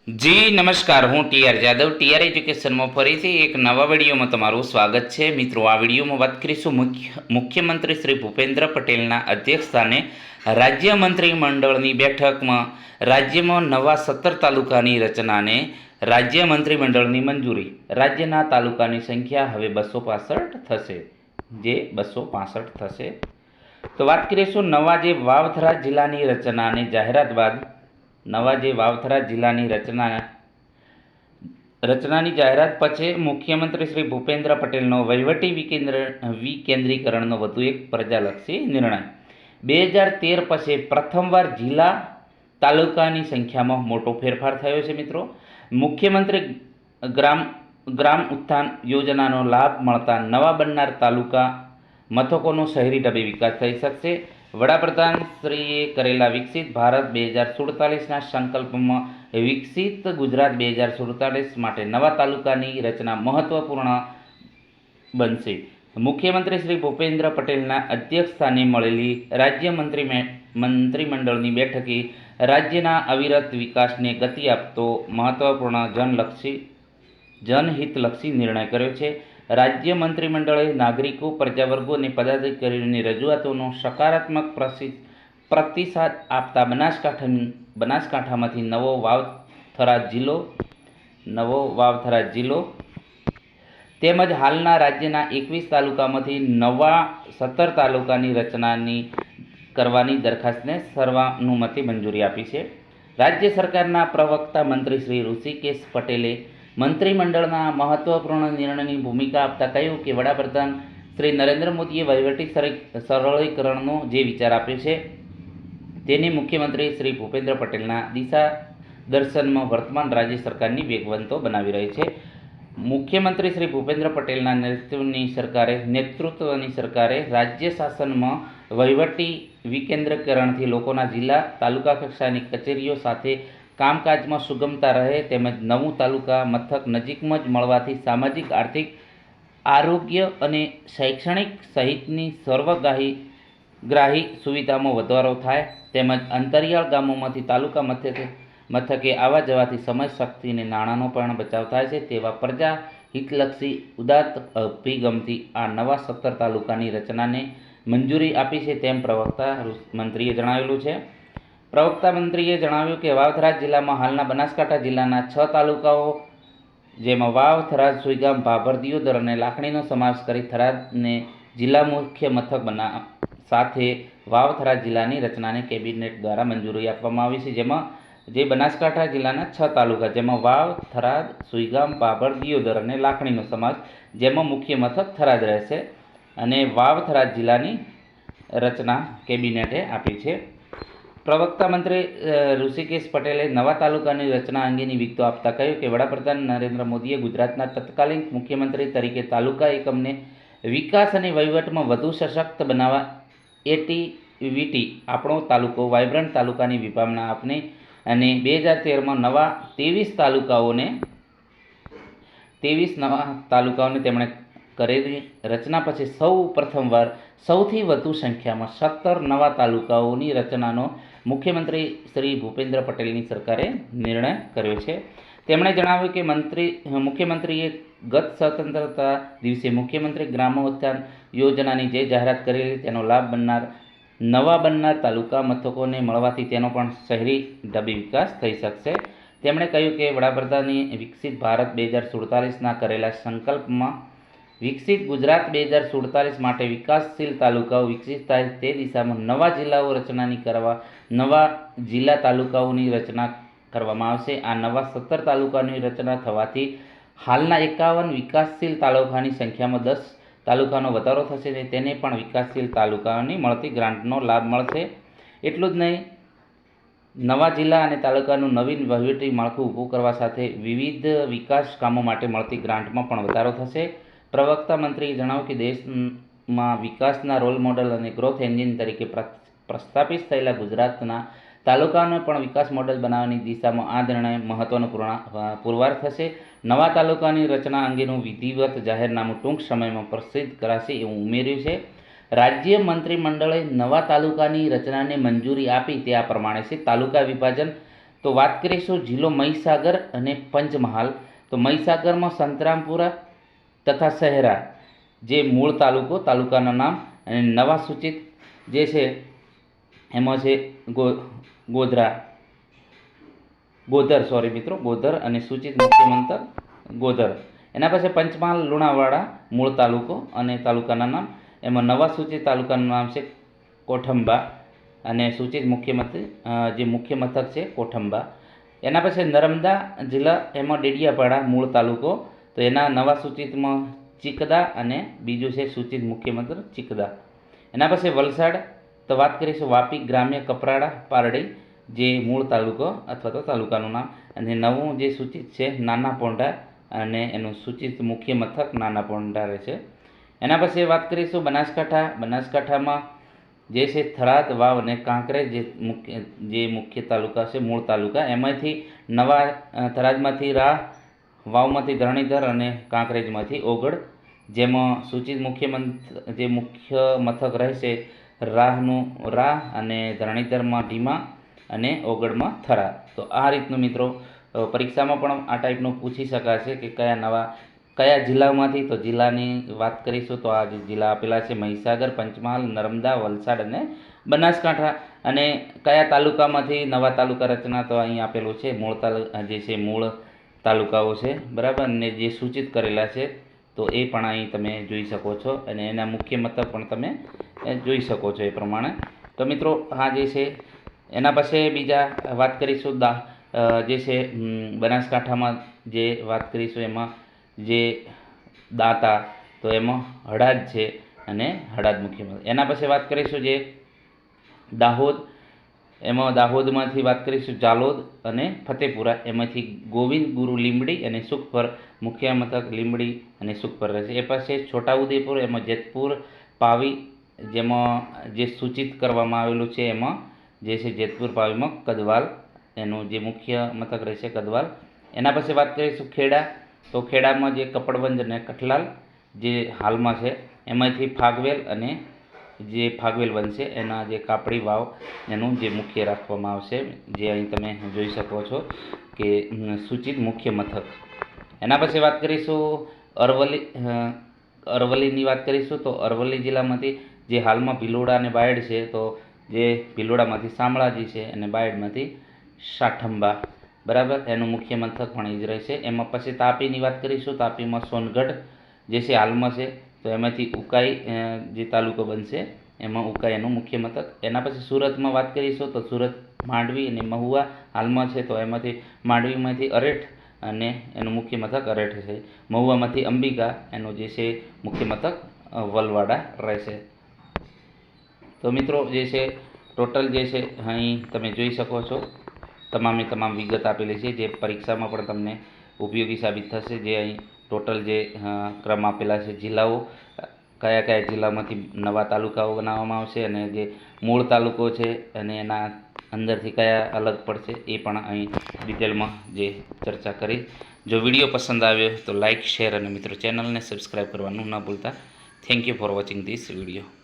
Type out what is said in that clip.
જી નમસ્કાર, હું TR Jadav TR એજ્યુકેશનમાં ફરીથી એક નવા વિડીયોમાં તમારું સ્વાગત છે. મિત્રો, આ વિડીયોમાં વાત કરીશું મુખ્યમંત્રી શ્રી ભૂપેન્દ્ર પટેલના અધ્યક્ષસ્થાને રાજ્ય મંત્રીમંડળની બેઠકમાં રાજ્યમાં નવા 17 તાલુકાની રચનાને રાજ્ય મંત્રીમંડળની મંજૂરી. રાજ્યના તાલુકાની સંખ્યા હવે 265 થશે, જે 265 થશે. તો વાત કરીશું નવા જે વાવથરા જિલ્લાની રચનાની જાહેરાત બાદ વાવથરા જિલ્લાની રચનાની જાહેરાત પછી મુખ્યમંત્રી શ્રી ભૂપેન્દ્ર પટેલનો વહીવટી વિકેન્દ્રીકરણનો વધુ એક પ્રજાલક્ષી નિર્ણય. 2013 પછી પ્રથમવાર જિલ્લા તાલુકાની સંખ્યામાં મોટો ફેરફાર થયો છે. મિત્રો, મુખ્યમંત્રી ગ્રામ ઉત્થાન યોજનાનો લાભ મળતા નવા બનનાર તાલુકા મથકોનો શહેરી ઢબે વિકાસ થઈ શકશે. વડાપ્રધાનશ્રીએ કરેલા વિકસિત ભારત 2047ના સંકલ્પમાં વિકસિત ગુજરાત 2047 માટે નવા તાલુકાની રચના મહત્વપૂર્ણ બનશે. મુખ્યમંત્રી શ્રી ભૂપેન્દ્ર પટેલના અધ્યક્ષસ્થાને મળેલી રાજ્ય મંત્રીમંડળની બેઠકે રાજ્યના અવિરત વિકાસને ગતિ આપતો મહત્વપૂર્ણ જનહિતલક્ષી નિર્ણય કર્યો છે. રાજ્ય મંત્રીમંડળે નાગરિકો, પ્રજાવર્ગો અને પદાધિકારીઓની રજૂઆતોનો સકારાત્મક પ્રતિસાદ આપતા બનાસકાંઠામાંથી નવો વાવથરા જિલ્લો તેમજ હાલના રાજ્યના 21 તાલુકામાંથી નવા 17 તાલુકાની રચનાની કરવાની દરખાસ્તને સર્વાનુમતે મંજૂરી આપી છે. રાજ્ય સરકારના પ્રવક્તા મંત્રી શ્રી ઋષિકેશ પટેલે મંત્રીમંડળના મહત્વપૂર્ણ નિર્ણયની ભૂમિકા આપતા કહ્યું કે વડાપ્રધાન શ્રી નરેન્દ્ર મોદીએ વહીવટી સરળીકરણનો જે વિચાર આપ્યો છે તેને મુખ્યમંત્રી શ્રી ભૂપેન્દ્ર પટેલના દિશા દર્શનમાં વર્તમાન રાજ્ય સરકારની વેગવંતો બનાવી રહી છે. મુખ્યમંત્રી શ્રી ભૂપેન્દ્ર પટેલના નેતૃત્વની સરકારે રાજ્ય શાસનમાં વહીવટી વિકેન્દ્રીકરણથી લોકોના જિલ્લા તાલુકા કક્ષાની કચેરીઓ સાથે કામકાજમાં સુગમતા રહે તેમજ નવું તાલુકા મથક નજીકમાં જ મળવાથી સામાજિક, આર્થિક, આરોગ્ય અને શૈક્ષણિક સહિતની સર્વગ્રાહી સુવિધામાં વધારો થાય તેમજ અંતરિયાળ ગામોમાંથી તાલુકા મથકે આવવા જવાથી સમય, શક્તિ અને નાણાંનો પણ બચાવ થાય છે. તેવા પ્રજા હિતલક્ષી ઉદાત્ત અભિગમથી આ નવા 17 તાલુકાની રચનાને મંજૂરી આપી છે, તેમ પ્રવક્તા મંત્રીએ જણાવેલું છે. પ્રવક્તા મંત્રીએ જણાવ્યું કે વાવ-થરાદ જિલ્લામાં હાલના બનાસકાંઠા જિલ્લાના 6 તાલુકાઓ જેમાં વાવ, થરાદ, સુઈગામ, ભાભર, દિયોદર અને લાખણીનો સમાવેશ કરી થરાદને જિલ્લા મુખ્ય મથક સાથે વાવ-થરાદ જિલ્લાની રચનાને કેબિનેટ દ્વારા મંજૂરી આપવામાં આવી છે. જેમાં જે બનાસકાંઠા જિલ્લાના 6 તાલુકા જેમાં વાવ, થરાદ, સુઈગામ, ભાભર, દિયોદર અને લાખણીનો સમાવેશ જેમાં મુખ્ય મથક થરાદ રહેશે અને વાવ-થરાદ જિલ્લાની રચના કેબિનેટે આપી છે. પ્રવક્તા મંત્રી ઋષિકેશ પટેલે નવા તાલુકાની રચના અંગેની વિગતો આપતા કહ્યું કે વડાપ્રધાન નરેન્દ્ર મોદીએ ગુજરાતના તત્કાલીન મુખ્યમંત્રી તરીકે તાલુકા એકમને વિકાસ અને વહીવટમાં વધુ સશક્ત બનાવવા એટીવીટી આપણો તાલુકો વાઇબ્રન્ટ તાલુકાની વિભાવના આપને અને 2013માં નવા 23 નવા તાલુકાઓને તેમણે કરેલી રચના પછી પ્રથમવાર સૌથી વધુ સંખ્યામાં 17 નવા તાલુકાઓની રચનાનો મુખ્યમંત્રી શ્રી ભૂપેન્દ્ર પટેલની સરકારે નિર્ણય કર્યો છે. તેમણે જણાવ્યું કે મુખ્યમંત્રીએ ગત સ્વતંત્રતા દિવસે મુખ્યમંત્રી ગ્રામ ઉત્થાન યોજનાની જે જાહેરાત કરેલી તેનો લાભ નવા બનનાર તાલુકા મથકોને મળવાથી તેનો પણ શહેરી ઢબે વિકાસ થઈ શકશે. તેમણે કહ્યું કે વડાપ્રધાને વિકસિત ભારત 2047ના કરેલા સંકલ્પમાં વિકસિત ગુજરાત 2047 માટે વિકાસશીલ તાલુકાઓ વિકસિત થાય તે દિશામાં નવા જિલ્લાઓ નવા જિલ્લા તાલુકાઓની રચના કરવામાં આવશે. આ નવા 17 તાલુકાની રચના થવાથી હાલના 51 વિકાસશીલ તાલુકાની સંખ્યામાં 10 તાલુકાનો વધારો થશે અને તેને પણ વિકાસશીલ તાલુકાઓની મળતી ગ્રાન્ટનો લાભ મળશે. એટલું જ નહીં, નવા જિલ્લા અને તાલુકાનું નવીન વહીવટી માળખું ઊભું કરવા સાથે વિવિધ વિકાસ કામો માટે મળતી ગ્રાન્ટમાં પણ વધારો થશે. પ્રવક્તા મંત્રીએ જણાવ્યું કે દેશમાં વિકાસના રોલ મોડલ અને ગ્રોથ એન્જિન તરીકે પ્રસ્થાપિત થયેલા ગુજરાતના તાલુકાઓને પણ વિકાસ મોડલ બનાવવાની દિશામાં આ નિર્ણય મહત્વનો પુરવાર થશે. નવા તાલુકાની રચના અંગેનું વિધિવત જાહેરનામું ટૂંક સમયમાં પ્રસિદ્ધ કરાશે એવું ઉમેર્યું છે. રાજ્ય મંત્રીમંડળે નવા તાલુકાની રચનાને મંજૂરી આપી તે આ પ્રમાણે છે. તાલુકા વિભાજન તો વાત કરીશું જિલ્લો મહીસાગર અને પંચમહાલ. તો મહીસાગરમાં સંતરામપુરા તથા શહેરા જે મૂળ તાલુકાના નામ, અને નવા સૂચિત જે છે એમાં છે ગોધર અને સૂચિત મુખ્ય મથક ગોધર. એના પછી પંચમહાલ લુણાવાડા મૂળ તાલુકો અને તાલુકાના નામ, એમાં નવા સૂચિત તાલુકાનું નામ છે કોઠંબા અને સૂચિત જે મુખ્ય મથક છે કોઠંબા. એના પછી નર્મદા જિલ્લા, એમાં ડેડિયાપાડા મૂળ તાલુકો, તો એના નવા સૂચિતમાં ચિકદા અને બીજું છે સૂચિત મુખ્ય મથક ચિકદા. એના પછી વલસાડ, તો વાત કરીશું વાપી ગ્રામ્ય કપરાડા પારડી જે મૂળ તાલુકો અથવા તો તાલુકાનું નામ, અને નવું જે સૂચિત છે નાના પોંઢા અને એનું સૂચિત મુખ્ય મથક નાના પોંઢા રહે છે. એના પછી વાત કરીશું બનાસકાંઠામાં જે છે થરાદ, વાવ અને કાંકરેજ જે મુખ્ય તાલુકા છે મૂળ તાલુકા, એમાંથી નવા થરાદમાંથી રાહ, વાવમાંથી ધરણીધર અને કાંકરેજમાંથી ઓગળ, જેમાં સૂચિત મુખ્ય મથક રહેશે રાહ અને ધરણીધરમાં ઢીમા અને ઓગળમાં થરા. તો આ રીતનું મિત્રો પરીક્ષામાં પણ આ ટાઈપનું પૂછી શકાશે કે કયા જિલ્લામાંથી. તો જિલ્લાની વાત કરીશું તો આ જે જિલ્લા આપેલા છે મહીસાગર, પંચમહાલ, નર્મદા, વલસાડ અને બનાસકાંઠા. અને કયા તાલુકામાંથી નવા તાલુકા રચના, તો અહીં આપેલું છે મૂળ તાલુકાઓ છે, બરાબર, અને જે સૂચિત કરેલા છે તો એ પણ અહીં તમે જોઈ શકો છો, અને એના મુખ્ય મથક પણ તમે જોઈ શકો છો એ પ્રમાણે. તો મિત્રો આ જે છે એના પછી બીજા વાત કરીશું જે છે બનાસકાંઠામાં જે વાત કરીશું એમાં જે દાંતા, તો એમાં હળાદ છે અને હળાદ મુખ્ય મથક. એના પછી વાત કરીશું જે દાહોદ, એમાં દાહોદમાંથી વાત કરીશું જાલોદ અને ફતેપુરા, એમાંથી ગોવિંદ ગુરુ લીંબડી અને સુખપર મુખ્ય મથક લીંબડી અને સુખપર રહેશે. એ પછી છોટાઉદેપુર, એમાં જેતપુર, પાવી, જેમાં જે સૂચિત કરવામાં આવેલું છે એમાં જે છે જેતપુર પાવીમાં કદવાલ એનું જે મુખ્ય મથક રહેશે કદવાલ. એના પછી વાત કરીશું ખેડા, તો ખેડામાં જે કપડવંજ અને કઠલાલ જે હાલમાં છે, એમાંથી ફાગવેલ અને જે ફાગવેલ બનશે એના જે કાપડી વાવ એનું જે મુખ્ય રાખવામાં આવશે, જે અહીં તમે જોઈ શકો છો કે સૂચિત મુખ્ય મથક. એના પછી વાત કરીશું અરવલ્લીની વાત કરીશું, તો અરવલ્લી જિલ્લામાંથી જે હાલમાં ભિલોડા અને બાયડ છે, તો જે ભિલોડામાંથી શામળાજી છે અને બાયડમાંથી સાઠંબા, બરાબર, એનું મુખ્ય મથક પણ એ જ રહેશે. એમાં પછી તાપીની વાત કરીશું, તાપીમાં સોનગઢ જે છે હાલમાં છે, તો એમાંથી ઉકાઈ જે તાલુકો બનશે એમાં ઉકાઈ એનું મુખ્ય મથક. એના પછી સુરતમાં વાત કરીશું, તો સુરત માંડવી અને મહુવા હાલમાં છે, તો એમાંથી માંડવીમાંથી અરેઠ અને એનું મુખ્ય મથક અરેઠ છે. મહુવામાંથી અંબિકા, એનું જે છે મુખ્ય મથક વલવાડા રહેશે. તો મિત્રો જે છે ટોટલ જે છે અહીં તમે જોઈ શકો છો તમામ વિગત આપેલી છે, જે પરીક્ષામાં પણ તમને ઉપયોગી સાબિત થશે. જે અહીં ટોટલ જે ક્રમ આપેલા છે, જિલ્લાઓ કયા જિલ્લામાંથી નવા તાલુકાઓ બનાવવામાં આવશે, અને જે મૂળ તાલુકો છે અને એના અંદરથી કયા અલગ પડશે એ પણ અહીં ડિટેલમાં જે ચર્ચા કરી. જો વિડીયો પસંદ આવ્યો તો લાઇક, શેર અને મિત્રો ચેનલને સબસ્ક્રાઈબ કરવાનું ન ભૂલતા. Thank you for watching this video.